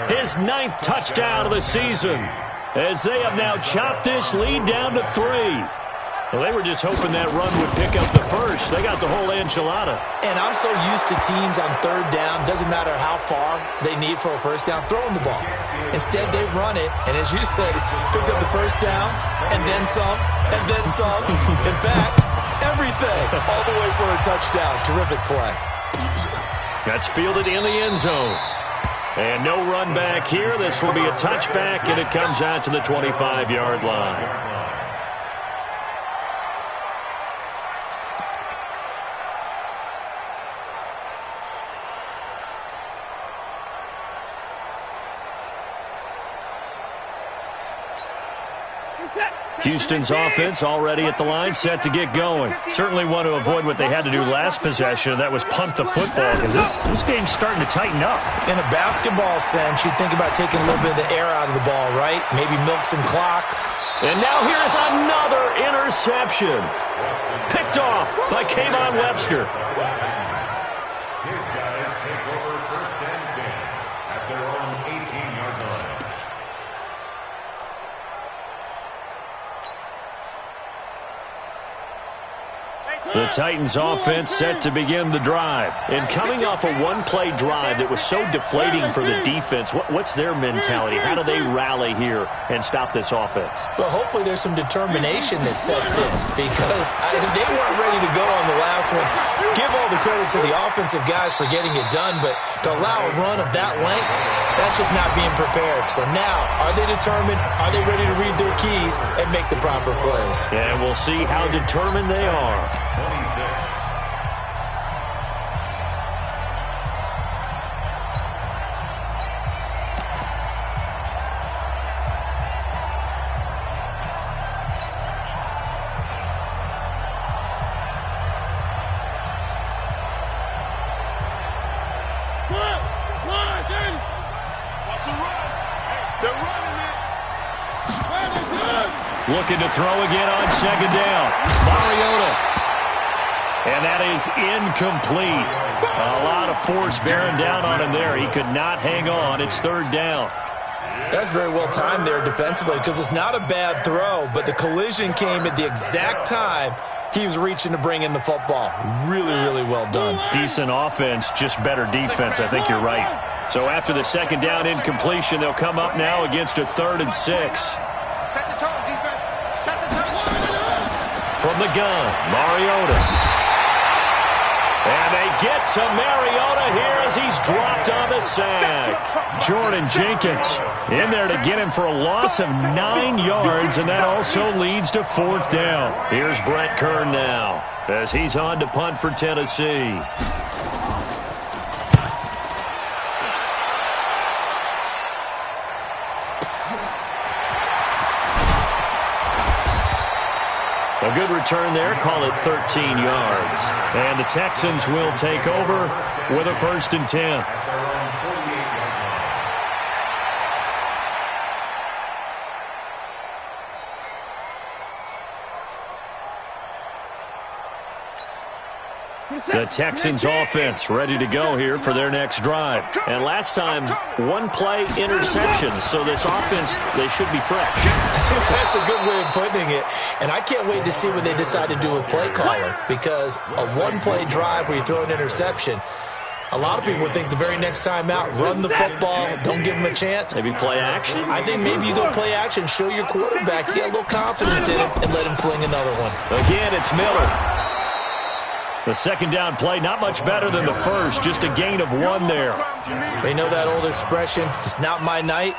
his 9th touchdown of the season, as they have now chopped this lead down to 3. Well, they were just hoping that run would pick up the first. They got the whole enchilada. And I'm so used to teams on 3rd down, doesn't matter how far they need for a first down, throwing the ball. Instead, they run it, and as you said, picked up the first down, and then some, and then some. In fact, everything, all the way for a touchdown. Terrific play. That's fielded in the end zone. And no run back here. This will be a touchback, and it comes out to the 25-yard line. Houston's offense already at the line, set to get going. Certainly want to avoid what they had to do last possession, and that was punt the football, because this game's starting to tighten up. In a basketball sense, you think about taking a little bit of the air out of the ball, right? Maybe milk some clock. And now here's another interception. Picked off by Kayvon Webster. His guys take over 1st and 10 at their own 18-yard line. The Titans offense set to begin the drive. And coming off a one-play drive that was so deflating for the defense, what's their mentality? How do they rally here and stop this offense? Well, hopefully there's some determination that sets in, because they weren't ready to go on the last one. Give all the credit to the offensive guys for getting it done, but to allow a run of that length, that's just not being prepared. So now, are they determined? Are they ready to read their keys and make the proper plays? And we'll see how determined they are. 26. Looking to throw again on 2nd down. Mariota. And that is incomplete. A lot of force bearing down on him there. He could not hang on. It's 3rd down. That's very well timed there defensively, because it's not a bad throw, but the collision came at the exact time he was reaching to bring in the football. Really, really well done. Decent offense, just better defense. I think you're right. So after the 2nd down incompletion, they'll come up now against a 3rd and 6. Set the tone, defense. Set the tone. From the gun, Mariota. And they get to Mariota here as he's dropped on the sack. Jordan Jenkins in there to get him for a loss of 9 yards, and that also leads to 4th down. Here's Brett Kern now as he's on to punt for Tennessee. A good return there, call it 13 yards. And the Texans will take over with a 1st and 10. The Texans offense ready to go here for their next drive. And last time, one play interception. So this offense, they should be fresh. That's a good way of putting it. And I can't wait to see what they decide to do with play calling, because a one-play drive where you throw an interception, a lot of people would think the very next time out, run the football, don't give them a chance. Maybe play action? I think maybe you go play action, show your quarterback, get a little confidence in him, and let him fling another one. Again, it's Miller. The second down play, not much better than the first, just a gain of 1 there. They know that old expression, it's not my night.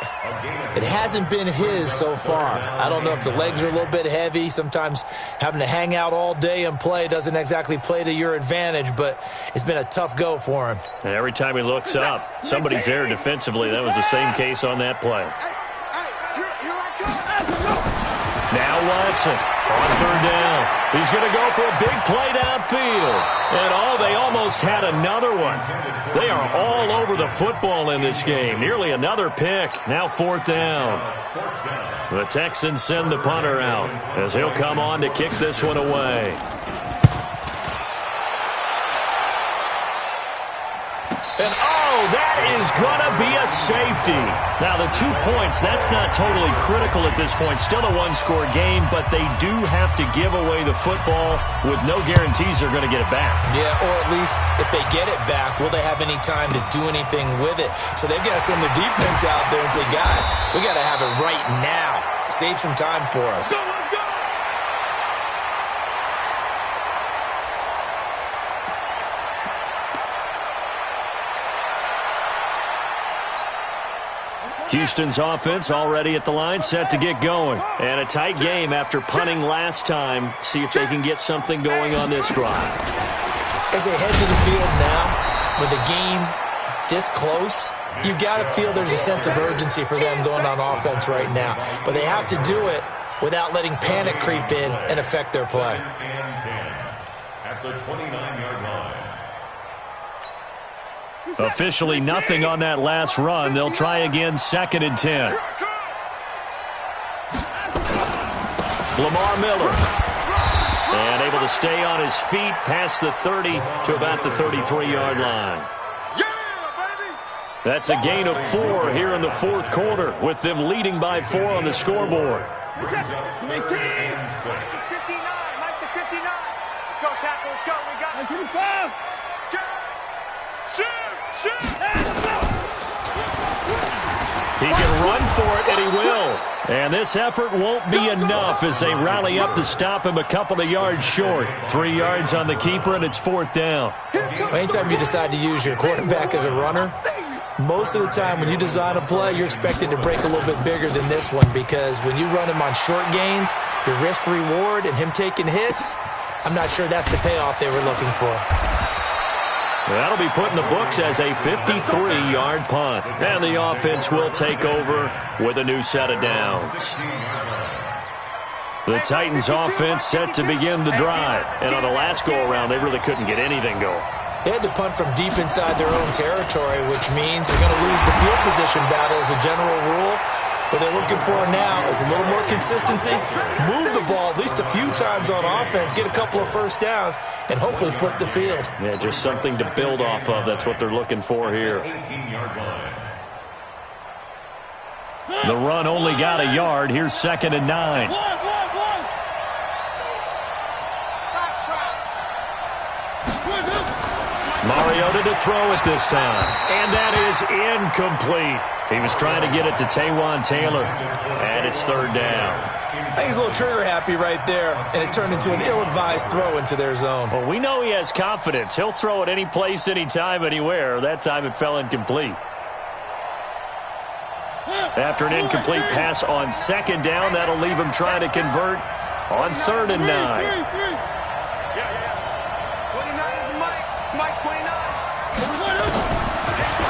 It hasn't been his so far. I don't know if the legs are a little bit heavy. Sometimes having to hang out all day and play doesn't exactly play to your advantage, but it's been a tough go for him. And every time he looks up, somebody's there defensively. That was the same case on that play. Now Watson on 3rd down. He's going to go for a big play downfield. And, they almost had another one. They are all over the football in this game. Nearly another pick. Now 4th down. The Texans send the punter out as he'll come on to kick this one away. And, that is going to be a safety. Now, the 2 points, that's not totally critical at this point. Still a one-score game, but they do have to give away the football with no guarantees they're going to get it back. Yeah, or at least if they get it back, will they have any time to do anything with it? So they've got to send their defense out there and say, guys, we got to have it right now. Save some time for us. Houston's offense already at the line, set to get going. And a tight game after punting last time. See if they can get something going on this drive. As they head to the field now, with the game this close, you've got to feel there's a sense of urgency for them going on offense right now. But they have to do it without letting panic creep in and affect their play. At the 29-yard line. Officially nothing on that last run. They'll try again, 2nd and 10. Lamar Miller. And able to stay on his feet past the 30 to about the 33-yard line. That's a gain of 4 here in the 4th quarter, with them leading by 4 on the scoreboard. Mike to 59. Mike to 59. Let's go, tackle. Let's go. We got 25. He can run for it, and he will. And this effort won't be enough as they rally up to stop him a couple of yards short. 3 yards on the keeper, and it's 4th down. Anytime you decide to use your quarterback as a runner, most of the time when you design a play, you're expected to break a little bit bigger than this one, because when you run him on short gains, your risk-reward and him taking hits, I'm not sure that's the payoff they were looking for. That'll be put in the books as a 53-yard punt. And the offense will take over with a new set of downs. The Titans offense set to begin the drive. And on the last go-around, they really couldn't get anything going. They had to punt from deep inside their own territory, which means they're going to lose the field position battle as a general rule. What they're looking for now is a little more consistency, move the ball at least a few times on offense, get a couple of first downs, and hopefully flip the field. Yeah, just something to build off of. That's what they're looking for here. 18-yard line. The run only got a yard. Here's 2nd and 9. Mariota to throw it this time. And that is incomplete. He was trying to get it to Taywan Taylor. And it's 3rd down. I think he's a little trigger happy right there, and it turned into an ill-advised throw into their zone. Well, we know he has confidence. He'll throw it any place, anytime, anywhere. That time it fell incomplete. After an incomplete pass on 2nd down, that'll leave him trying to convert on 3rd and 9.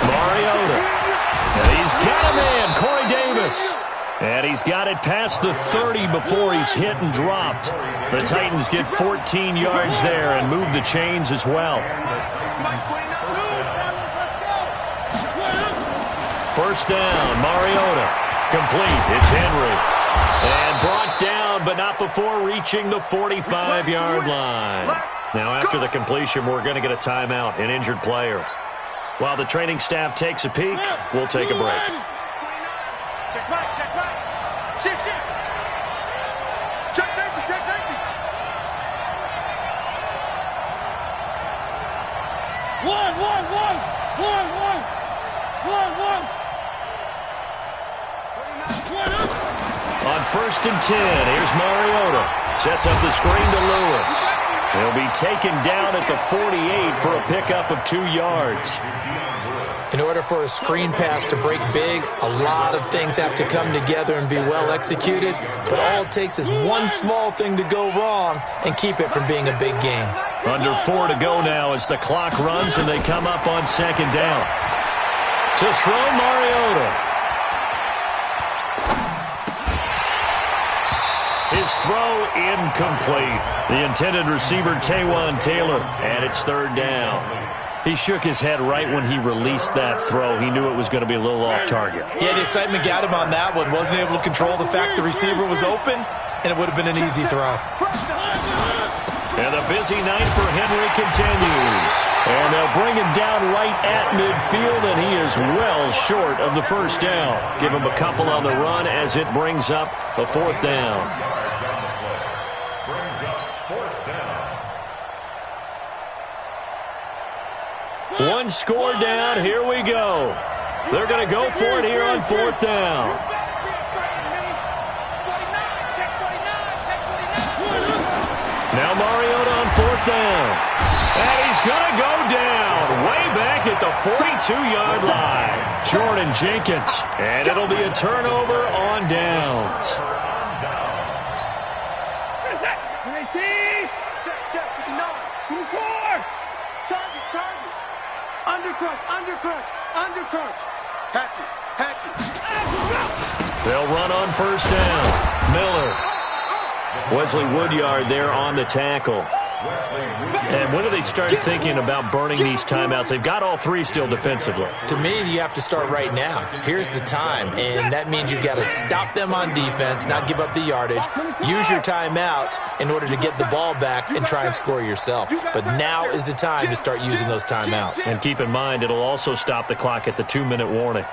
Mariota. And he's got a man, Corey Davis. And he's got it past the 30 before he's hit and dropped. The Titans get 14 yards there and move the chains as well. First down, Mariota. Complete. It's Henry. And brought down, but not before reaching the 45-yard line. Now, after the completion, we're going to get a timeout, an injured player. While the training staff takes a peek, we'll take a break. Check right, check right. Shift, shift. Check safety, check safety. 1, 1, 1. On first and 10, here's Mariota. Sets up the screen to Lewis. He'll be taken down at the 48 for a pickup of 2 yards. In order for a screen pass to break big, a lot of things have to come together and be well executed. But all it takes is one small thing to go wrong and keep it from being a big game. Under 4 to go now as the clock runs and they come up on second down. To throw, Mariota. His throw incomplete. The intended receiver, Taywan Taylor, and it's third down. He shook his head right when he released that throw. He knew it was going to be a little off target. Yeah, the excitement got him on that one. Wasn't able to control the fact the receiver was open, and it would have been an easy throw. And the busy night for Henry continues. And they'll bring him down right at midfield, and he is well short of the first down. Give him a couple on the run as it brings up the fourth down. One score down. Here we go. They're going to go for it here on fourth down. Now Mariota on fourth down. And he's going to go down way back at the 42-yard line. Jordan Jenkins. And it'll be a turnover on downs. Undercrush. Hatchet. They'll run on first down. Miller. Wesley Woodyard there on the tackle. And when do they start thinking about burning these timeouts? They've got all three still defensively. To me, you have to start right now. Here's the time, and that means you've got to stop them on defense, not give up the yardage, use your timeouts in order to get the ball back and try and score yourself. But now is the time to start using those timeouts. And keep in mind, it'll also stop the clock at the 2-minute warning.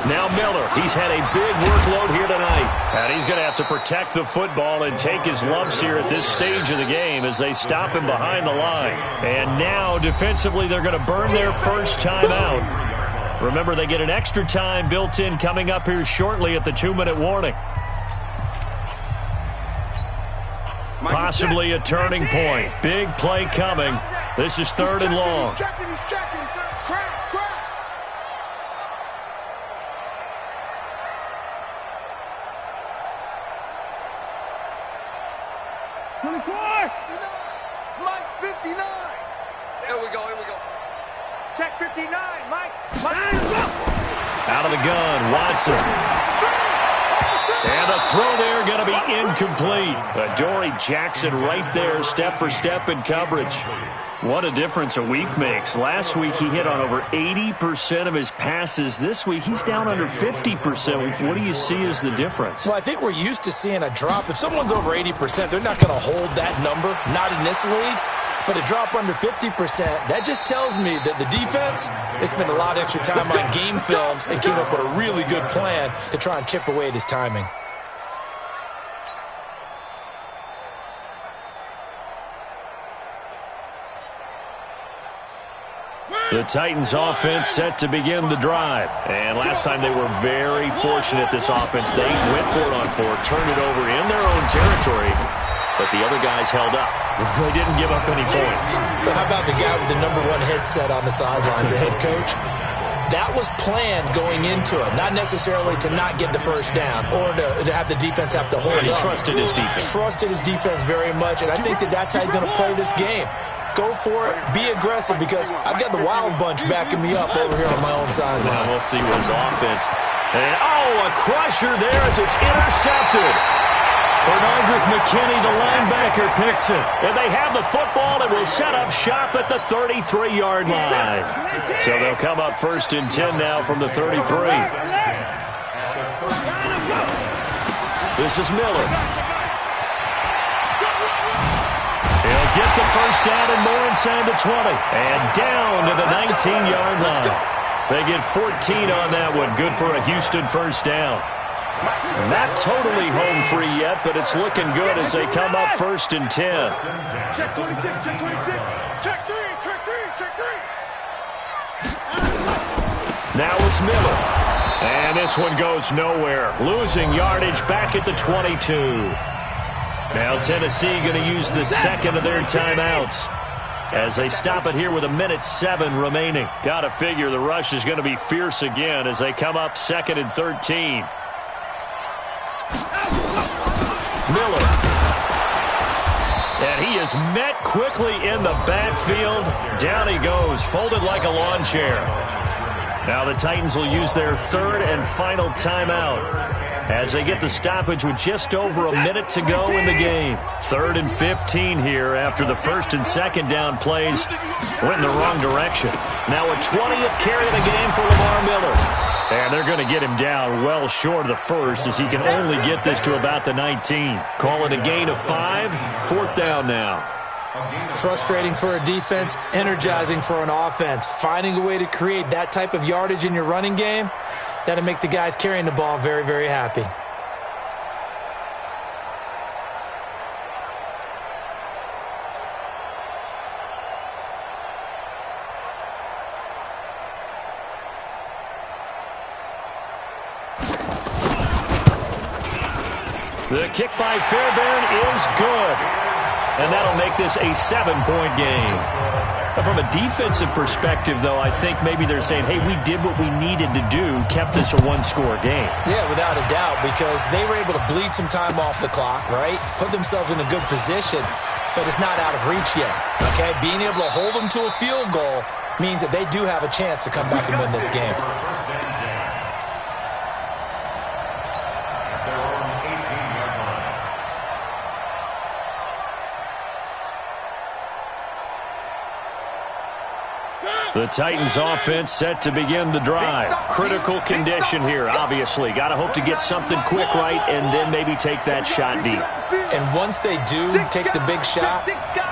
Now Miller, he's had a big workload here tonight. And he's going to have to protect the football and take his lumps here at this stage of the game as they stop him behind the line. And now, defensively, they're going to burn their first time out. Remember, they get an extra time built in coming up here shortly at the 2-minute warning. Possibly a turning point. Big play coming. This is third and long. He's checking. Crash. 24. Mike's 59. Here we go. Check 59, Mike. Out of the gun, Watson. And the throw there going to be incomplete. Adoree Jackson right there, step for step in coverage. What a difference a week makes. Last week he hit on over 80% of his passes. This week he's down under 50%. What do you see as the difference? Well, I think we're used to seeing a drop. If someone's over 80%, they're not going to hold that number, not in this league. But a drop under 50%, that just tells me that the defense has spent a lot of extra time on game films and came up with a really good plan to try and chip away at his timing. The Titans offense set to begin the drive. And last time they were very fortunate, this offense. They went for it on fourth, turned it over in their own territory, but the other guys held up. They didn't give up any points. So how about the guy with the #1 headset on the sidelines, the head coach? That was planned going into it, not necessarily to not get the first down or to have the defense have to hold up. He trusted his defense. Trusted his defense very much, and I think that's how he's going to play this game. go for it, be aggressive, because I've got the wild bunch backing me up over here on my own sideline. Now we'll see his offense. And, a crusher there as it's intercepted. Bernardrick McKinney, the linebacker, picks it. And they have the football and will set up shop at the 33-yard line. So they'll come up 1st and 10 now from the 33. This is Miller. He'll get the first down and more inside the 20. And down to the 19-yard line. They get 14 on that one. Good for a Houston first down. Not totally home free yet, but it's looking good as they come up 1st and 10. Check 26, check 26. Check 3, check 3, check 3. Now it's Miller. And this one goes nowhere. Losing yardage back at the 22. Now Tennessee going to use the second of their timeouts as they stop it here with 1:07 remaining. Got to figure the rush is going to be fierce again as they come up 2nd and 13. Miller. And he is met quickly in the backfield. Down he goes, folded like a lawn chair. Now the Titans will use their 3rd and final timeout as they get the stoppage with just over a minute to go in the game. 3rd and 15 here after the 1st and 2nd down plays went in the wrong direction. Now a 20th carry of the game for Lamar Miller. And they're going to get him down well short of the first as he can only get this to about the 19. Call it a gain of 5. 4th down now. Frustrating for a defense, energizing for an offense. Finding a way to create that type of yardage in your running game, that'll make the guys carrying the ball very, very happy. The kick by Fairbairn is good. And that'll make this a 7-point game. From a defensive perspective, though, I think maybe they're saying, hey, we did what we needed to do, kept this a one-score game. Yeah, without a doubt, because they were able to bleed some time off the clock, right? Put themselves in a good position, but it's not out of reach yet, okay? Being able to hold them to a field goal means that they do have a chance to come back and win this game. The Titans offense set to begin the drive. Critical condition here, obviously. Got to hope to get something quick right and then maybe take that shot deep. And once they do take the big shot,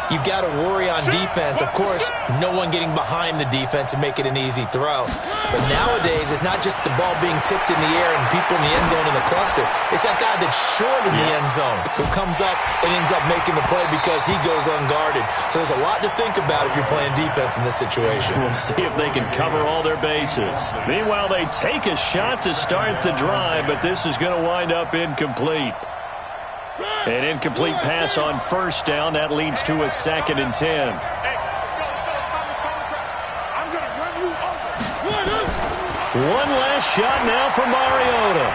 you've got to worry on defense. Of course, no one getting behind the defense and make it an easy throw. But nowadays, it's not just the ball being tipped in the air and people in the end zone in a cluster. It's that guy that's short in the end zone who comes up and ends up making the play because he goes unguarded. So there's a lot to think about if you're playing defense in this situation. We'll see if they can cover all their bases. Meanwhile, they take a shot to start the drive, but this is going to wind up incomplete. An incomplete pass on first down. That leads to a 2nd and 10. One last shot now for Mariota.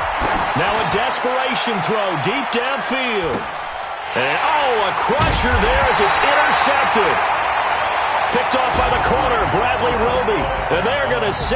Now a desperation throw deep downfield. And, a crusher there as it's intercepted. Picked off by the